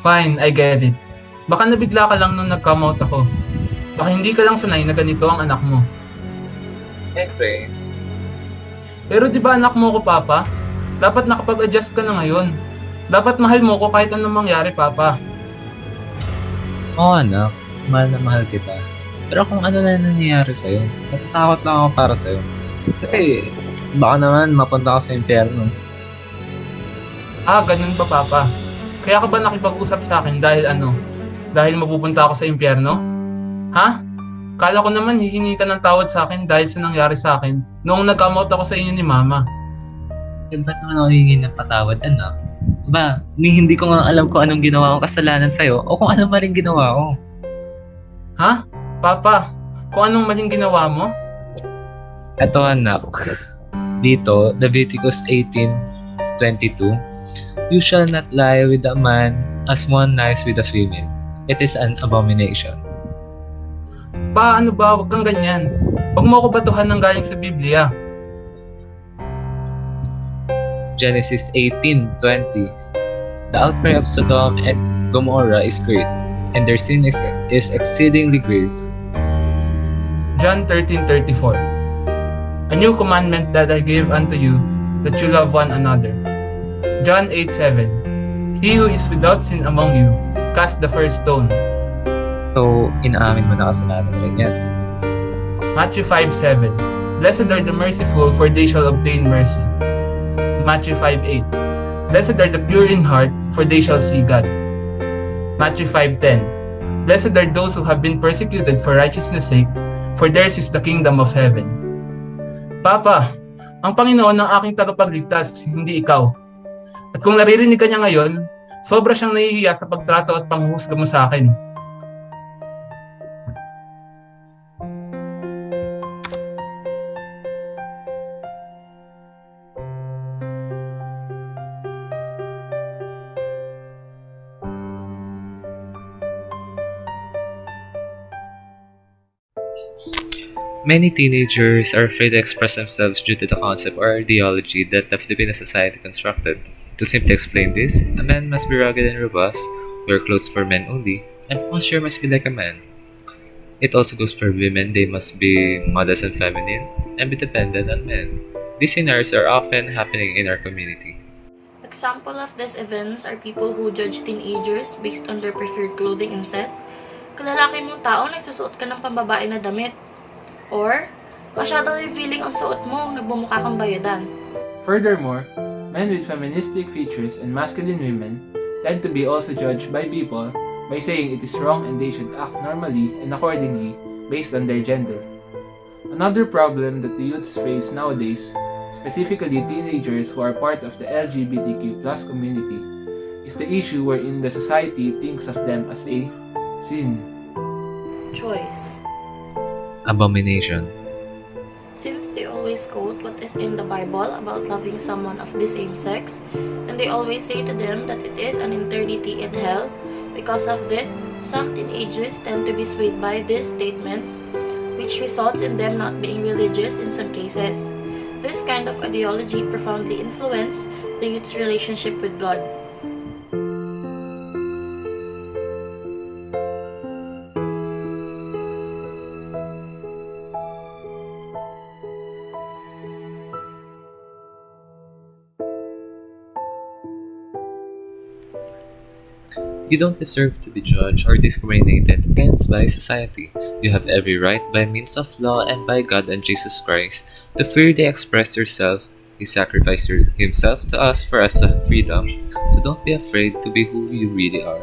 Fine, I get it. Baka nabigla ka lang nung nag-come out ako. Baka hindi ka lang sanay na ganito ang anak mo. Ephraim, Pero di ba anak mo ko, Papa? Dapat nakapag-adjust ka na ngayon. Dapat mahal mo ko kahit anong mangyari, Papa. oo anak, mahal na mahal kita. Pero kung ano na nangyayari sa'yo, natatakot lang ako para sa'yo. Kasi baka naman mapunta ka sa impyerno. Ah, ganun ba, Papa? Kaya ka ba nakipag-usap sa akin dahil ano? Dahil mapupunta ako sa impyerno? Ha? Kala ko naman hihingi ka ng tawad sa akin dahil sa nangyari sa akin noong nag-come out ako sa inyo ni Mama. Eh, ba't naman ako hihingi ng patawad, anak? Ba, hindi ko nga alam kung anong ginawa kong kasalanan sa'yo o kung ano pa rin ginawa ko. Ha? Papa, kung anong maling ginawa mo? Eto anak, dito, Leviticus 18:22, you shall not lie with a man as one lies with a female. It is an abomination. Paano ba? Huwag kang ganyan. Huwag mo ako batuhan ng galing sa Biblia. Genesis 18:20, the outcry of Sodom and Gomorrah is great, and their sin is exceedingly grave. John 13:34. A new commandment that I give unto you, that you love one another. John 8:7. He who is without sin among you, cast the first stone. So, inaamin mo na kasalanan rin yan. Matthew 5:7. Blessed are the merciful, for they shall obtain mercy. Matthew 5:8. Blessed are the pure in heart, for they shall see God. Matthew 5:10. Blessed are those who have been persecuted for righteousness' sake, for theirs is the kingdom of heaven. Papa, ang Panginoon ang aking tagapagligtas, hindi ikaw. At kung naririnig ka niya ngayon, sobra siyang nahihiya sa pagtrato at panghuhusga mo sa akin. Many teenagers are afraid to express themselves due to the concept or ideology that the Filipino society constructed. To simply explain this, a man must be rugged and robust, wear clothes for men only, and posture must be like a man. It also goes for women, they must be modest and feminine, and be dependent on men. These scenarios are often happening in our community. Example of these events are people who judge teenagers based on their preferred clothing and says, kalalaki mong tao, nagsusuot ka ng pambabae na damit. Or, masyadong revealing ang suot mo, nagbumukha kang bayadan. Furthermore, men with feministic features and masculine women tend to be also judged by people by saying it is wrong and they should act normally and accordingly based on their gender. Another problem that the youths face nowadays, specifically teenagers who are part of the LGBTQ+ community, is the issue wherein the society thinks of them as a sin. Choice. Abomination. Since they always quote what is in the Bible about loving someone of the same sex, and they always say to them that it is an eternity in hell, because of this, some teenagers tend to be swayed by these statements, which results in them not being religious in some cases. This kind of ideology profoundly influences the youth's relationship with God. You don't deserve to be judged or discriminated against by society. You have every right by means of law and by God and Jesus Christ to freely express yourself. He sacrificed himself to us for us to have freedom, so don't be afraid to be who you really are.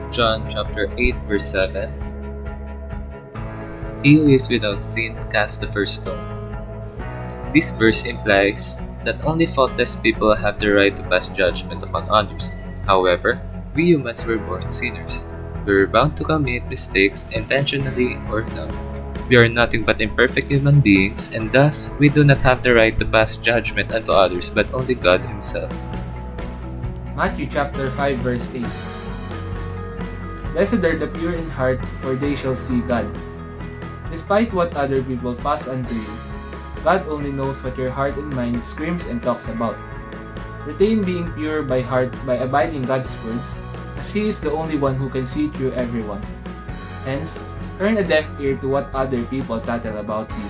John chapter 8 verse 7. He who is without sin cast the first stone. This verse implies that only faultless people have the right to pass judgment upon others. However, we humans were born sinners. We were bound to commit mistakes intentionally or not. We are nothing but imperfect human beings, and thus we do not have the right to pass judgment unto others, but only God Himself. Matthew chapter 5 verse 8. Blessed are the pure in heart, for they shall see God. Despite what other people pass unto you, God only knows what your heart and mind screams and talks about. Retain being pure by heart by abiding God's words, as He is the only one who can see through everyone. Hence, turn a deaf ear to what other people tattle about you.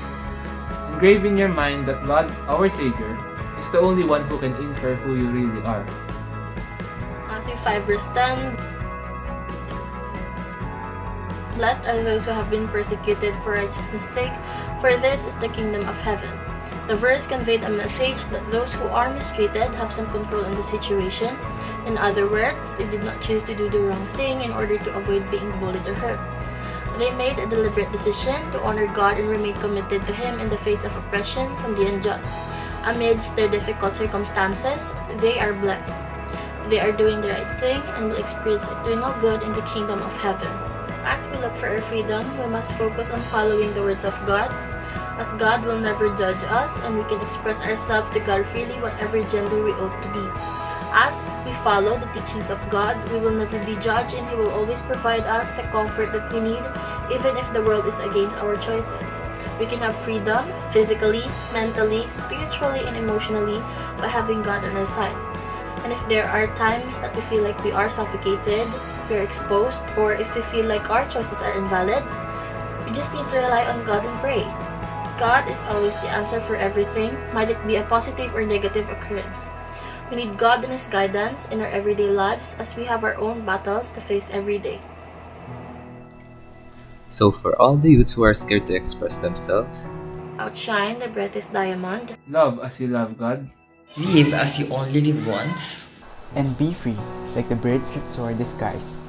Engrave in your mind that God, our Savior, is the only one who can infer who you really are. Matthew 5 verse 10. Blessed are those who have been persecuted for righteousness' sake, for theirs is the kingdom of heaven. The verse conveyed a message that those who are mistreated have some control in the situation. In other words, they did not choose to do the wrong thing in order to avoid being bullied or hurt. They made a deliberate decision to honor God and remain committed to Him in the face of oppression from the unjust. Amidst their difficult circumstances, they are blessed. They are doing the right thing and will experience eternal good in the kingdom of heaven. As we look for our freedom, we must focus on following the words of God, as God will never judge us and we can express ourselves to God freely whatever gender we ought to be. As we follow the teachings of God, we will never be judged and He will always provide us the comfort that we need, even if the world is against our choices. We can have freedom physically, mentally, spiritually, and emotionally by having God on our side. And if there are times that we feel like we are suffocated, we are exposed, or if we feel like our choices are invalid, we just need to rely on God and pray. God is always the answer for everything, might it be a positive or negative occurrence. We need God and His guidance in our everyday lives as we have our own battles to face every day. So for all the youths who are scared to express themselves, Outshine the brightest diamond. Love as you love God. Live as you only live once. And be free, like the birds that soar the skies.